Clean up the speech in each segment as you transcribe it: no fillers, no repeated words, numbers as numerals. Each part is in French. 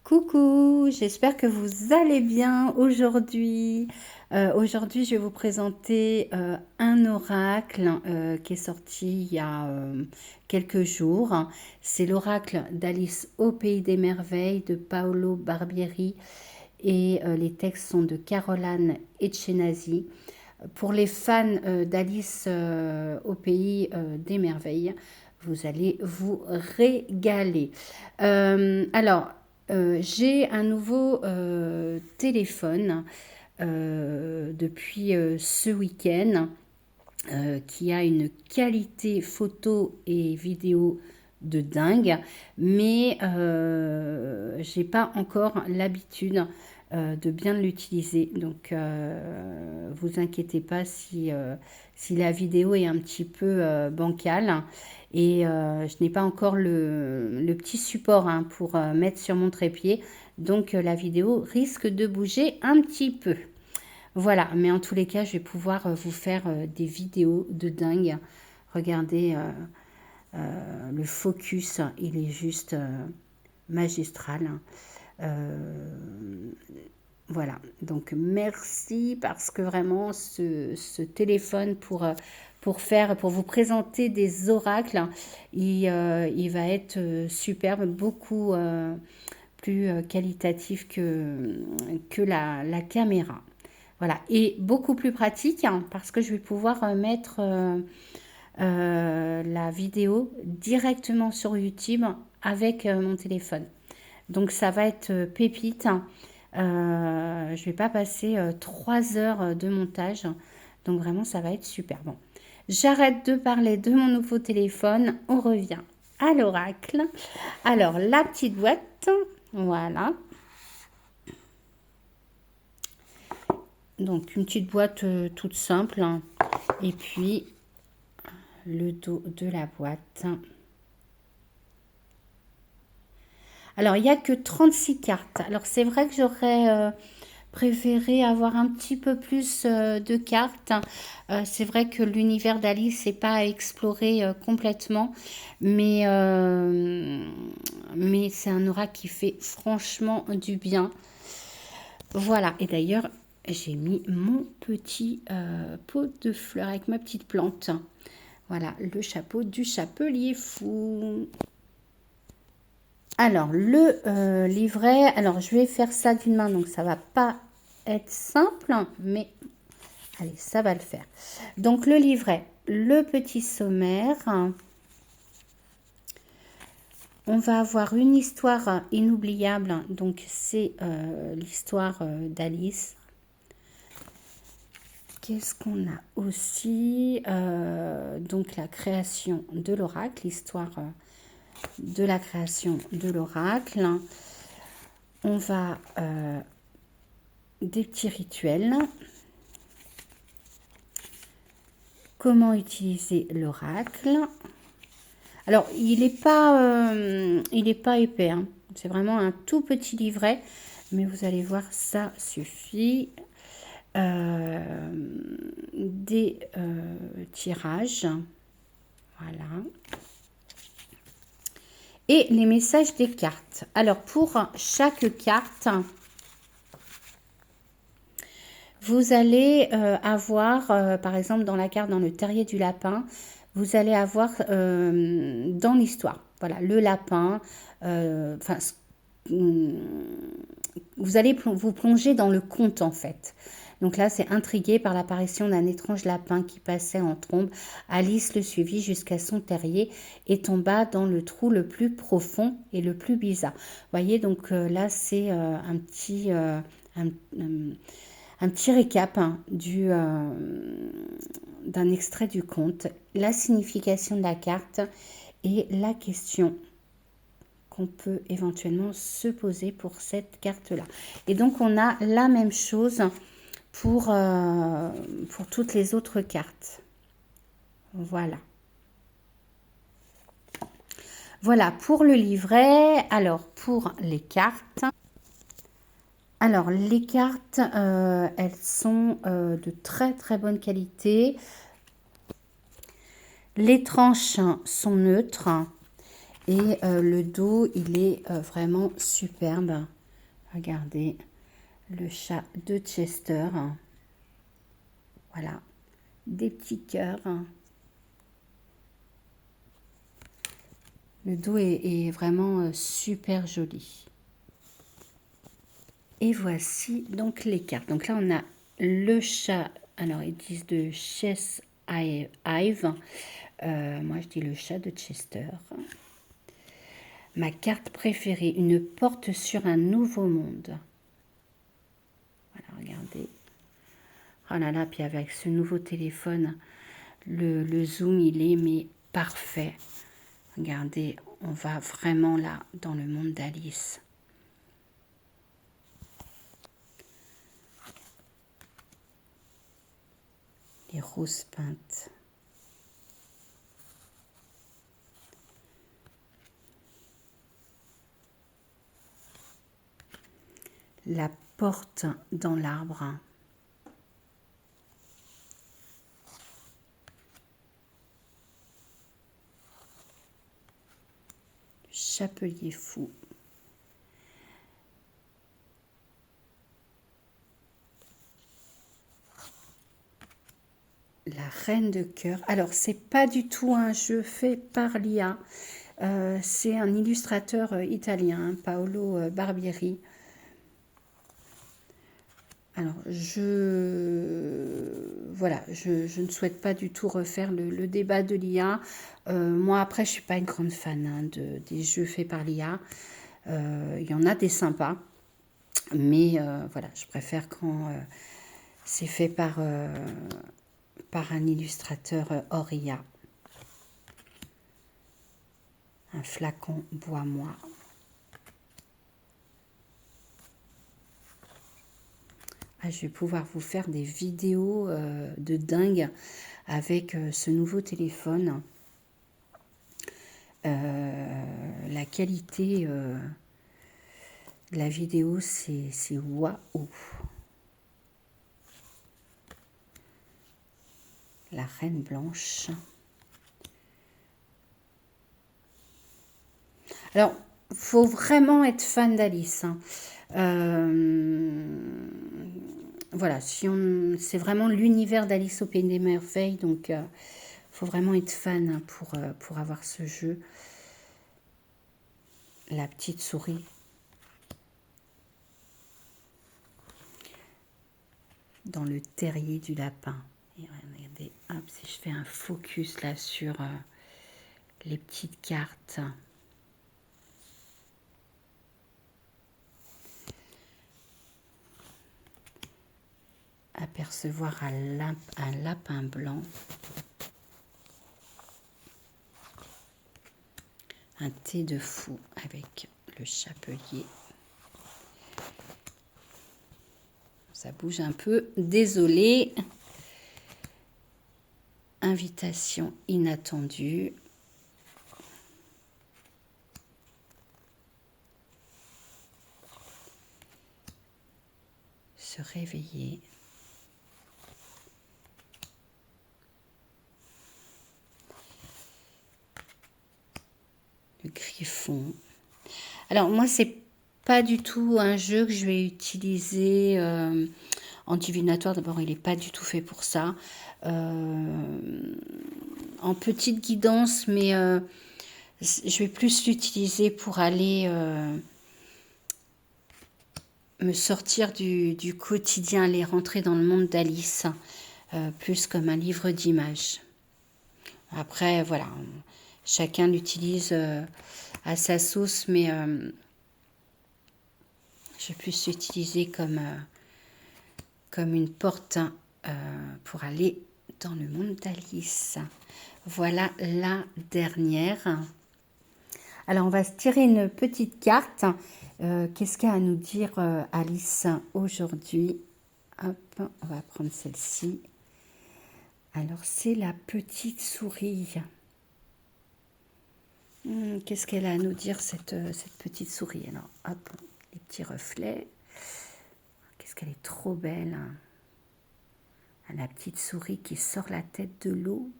Coucou, j'espère que vous allez bien aujourd'hui. Aujourd'hui, je vais vous présenter un oracle qui est sorti il y a quelques jours. C'est l'oracle d'Alice au Pays des Merveilles de Paolo Barbieri et les textes sont de Caroline Etchenazi. Pour les fans d'Alice au Pays des Merveilles, vous allez vous régaler. Alors, j'ai un nouveau téléphone depuis ce week-end qui a une qualité photo et vidéo de dingue, mais j'ai pas encore l'habitude de bien l'utiliser. Donc, vous inquiétez pas si la vidéo est un petit peu bancale. Et je n'ai pas encore le petit support pour mettre sur mon trépied. Donc, la vidéo risque de bouger un petit peu. Voilà, mais en tous les cas, je vais pouvoir vous faire des vidéos de dingue. Regardez, le focus, il est juste magistral. Voilà, donc merci parce que vraiment ce téléphone pour vous présenter des oracles, il va être superbe, beaucoup plus qualitatif que la caméra. Voilà, et beaucoup plus pratique parce que je vais pouvoir mettre la vidéo directement sur YouTube avec mon téléphone. Donc ça va être pépite. Je ne vais pas passer 3 heures de montage. Donc vraiment, ça va être super. Bon, j'arrête de parler de mon nouveau téléphone. On revient à l'oracle. Alors, la petite boîte. Voilà. Donc, une petite boîte toute simple. Et puis, le dos de la boîte. Alors, il n'y a que 36 cartes. Alors, c'est vrai que j'aurais préféré avoir un petit peu plus de cartes. C'est vrai que l'univers d'Alice n'est pas exploré complètement. Mais c'est un oracle qui fait franchement du bien. Voilà. Et d'ailleurs, j'ai mis mon petit pot de fleurs avec ma petite plante. Voilà, le chapeau du chapelier fou. Alors, le livret, alors je vais faire ça d'une main, donc ça va pas être simple, mais allez, ça va le faire. Donc, le livret, le petit sommaire. On va avoir une histoire inoubliable, donc c'est l'histoire d'Alice. Qu'est-ce qu'on a aussi donc la création de l'oracle, l'histoire de la création de l'oracle. On va des petits rituels. Comment utiliser l'oracle. Alors, il n'est pas épais. Hein. C'est vraiment un tout petit livret. Mais vous allez voir, ça suffit. Des tirages. Voilà. Et les messages des cartes. Alors, pour chaque carte, vous allez avoir, par exemple, dans la carte, dans le terrier du lapin, vous allez avoir dans l'histoire, voilà, le lapin, vous allez vous plonger dans le conte, en fait. Donc là, c'est intrigué par l'apparition d'un étrange lapin qui passait en trombe. Alice le suivit jusqu'à son terrier et tomba dans le trou le plus profond et le plus bizarre. Vous voyez, donc là, c'est un petit récap d'un extrait du conte, la signification de la carte et la question qu'on peut éventuellement se poser pour cette carte-là. Et donc, on a la même chose pour toutes les autres cartes. Voilà. Voilà pour le livret. Alors, pour les cartes. Alors, les cartes, elles sont de très très bonne qualité. Les tranches sont neutres et le dos, il est vraiment superbe. Regardez, le chat de Chester. Voilà, des petits cœurs. Le dos est vraiment super joli. Et voici donc les cartes. Donc là, on a le chat. Alors, ils disent de Chess Hive. Moi, je dis le chat de Chester. Ma carte préférée, une porte sur un nouveau monde. Voilà, regardez. Oh là là, puis avec ce nouveau téléphone, le zoom, il est mais parfait. Regardez, on va vraiment là dans le monde d'Alice. Les roses peintes. La porte dans l'arbre. Chapelier fou. La reine de cœur. Alors, c'est pas du tout un jeu fait par l'IA. C'est un illustrateur italien, Paolo Barbieri. Alors, voilà, je ne souhaite pas du tout refaire le débat de l'IA. Moi, après, je ne suis pas une grande fan hein, des jeux faits par l'IA. Il y en a des sympas, mais voilà, je préfère quand c'est fait par un illustrateur hors IA. Un flacon bois-moi. Ah, je vais pouvoir vous faire des vidéos de dingue avec ce nouveau téléphone. La qualité de la vidéo, c'est waouh. La Reine Blanche. Alors, faut vraiment être fan d'Alice. Hein. Voilà, c'est vraiment l'univers d'Alice au Pays des Merveilles, donc faut vraiment être fan hein, pour avoir ce jeu. La petite souris. Dans le terrier du lapin. Et regardez, hop, si je fais un focus là sur les petites cartes. Apercevoir un lapin blanc. Un thé de fou avec le chapelier. Ça bouge un peu, désolé. Invitation inattendue. Se réveiller. Le griffon. Alors moi, c'est pas du tout un jeu que je vais utiliser en divinatoire. D'abord, il n'est pas du tout fait pour ça. En petite guidance, mais je vais plus l'utiliser pour aller me sortir du quotidien, aller rentrer dans le monde d'Alice, plus comme un livre d'images. Après, voilà, chacun l'utilise à sa sauce, mais je vais plus l'utiliser comme une porte pour aller dans le monde d'Alice. Voilà la dernière. Alors, on va se tirer une petite carte. Qu'est-ce qu'a à nous dire Alice aujourd'hui? Hop, on va prendre celle-ci. Alors, c'est la petite souris. Qu'est-ce qu'elle a à nous dire, cette petite souris? Alors, hop, les petits reflets. Qu'est-ce qu'elle est trop belle. Hein. La petite souris qui sort la tête de l'eau.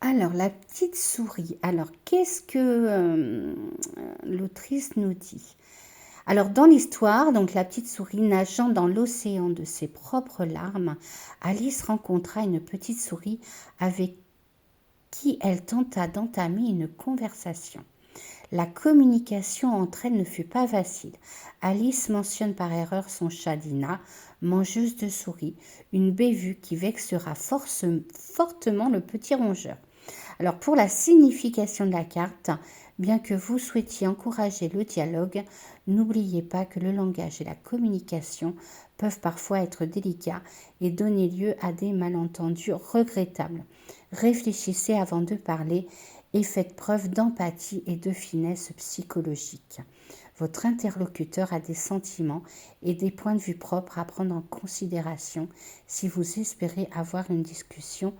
Alors, la petite souris. Alors, qu'est-ce que l'autrice nous dit? Alors, dans l'histoire, donc la petite souris nageant dans l'océan de ses propres larmes, Alice rencontra une petite souris avec qui elle tenta d'entamer une conversation. La communication entre elles ne fut pas facile. Alice mentionne par erreur son chat Dina, mangeuse de souris, une bévue qui vexera fortement le petit rongeur. Alors pour la signification de la carte, bien que vous souhaitiez encourager le dialogue, n'oubliez pas que le langage et la communication peuvent parfois être délicats et donner lieu à des malentendus regrettables. Réfléchissez avant de parler et faites preuve d'empathie et de finesse psychologique. Votre interlocuteur a des sentiments et des points de vue propres à prendre en considération si vous espérez avoir une discussion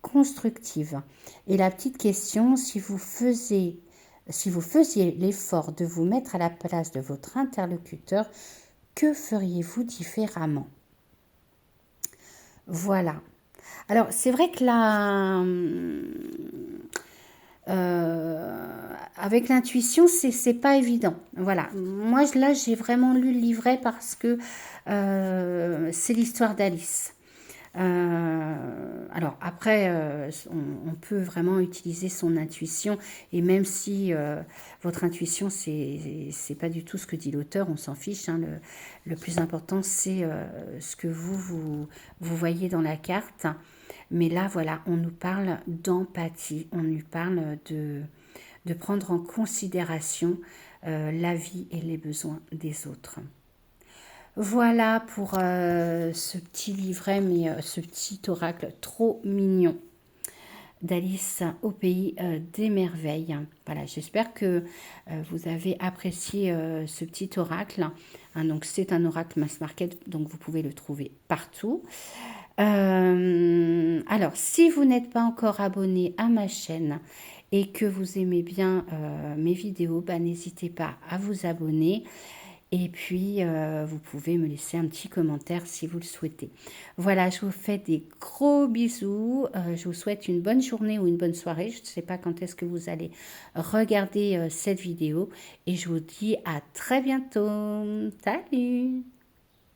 constructive. Et la petite question, si vous faisiez l'effort de vous mettre à la place de votre interlocuteur, que feriez-vous différemment? Voilà. Alors, c'est vrai que là, avec l'intuition, c'est pas évident. Voilà. Moi, là, j'ai vraiment lu le livret parce que c'est l'histoire d'Alice. Alors après, on peut vraiment utiliser son intuition et même si votre intuition c'est pas du tout ce que dit l'auteur, on s'en fiche. Hein, le plus important c'est ce que vous voyez dans la carte. Mais là voilà, on nous parle d'empathie, on nous parle de prendre en considération la vie et les besoins des autres. Voilà pour ce petit livret, mais ce petit oracle trop mignon d'Alice au pays des merveilles. Voilà, j'espère que vous avez apprécié ce petit oracle. Hein, donc c'est un oracle mass market, donc vous pouvez le trouver partout. Alors, si vous n'êtes pas encore abonné à ma chaîne et que vous aimez bien mes vidéos, bah, n'hésitez pas à vous abonner. Et puis, vous pouvez me laisser un petit commentaire si vous le souhaitez. Voilà, je vous fais des gros bisous. Je vous souhaite une bonne journée ou une bonne soirée. Je ne sais pas quand est-ce que vous allez regarder cette vidéo. Et je vous dis à très bientôt. Salut!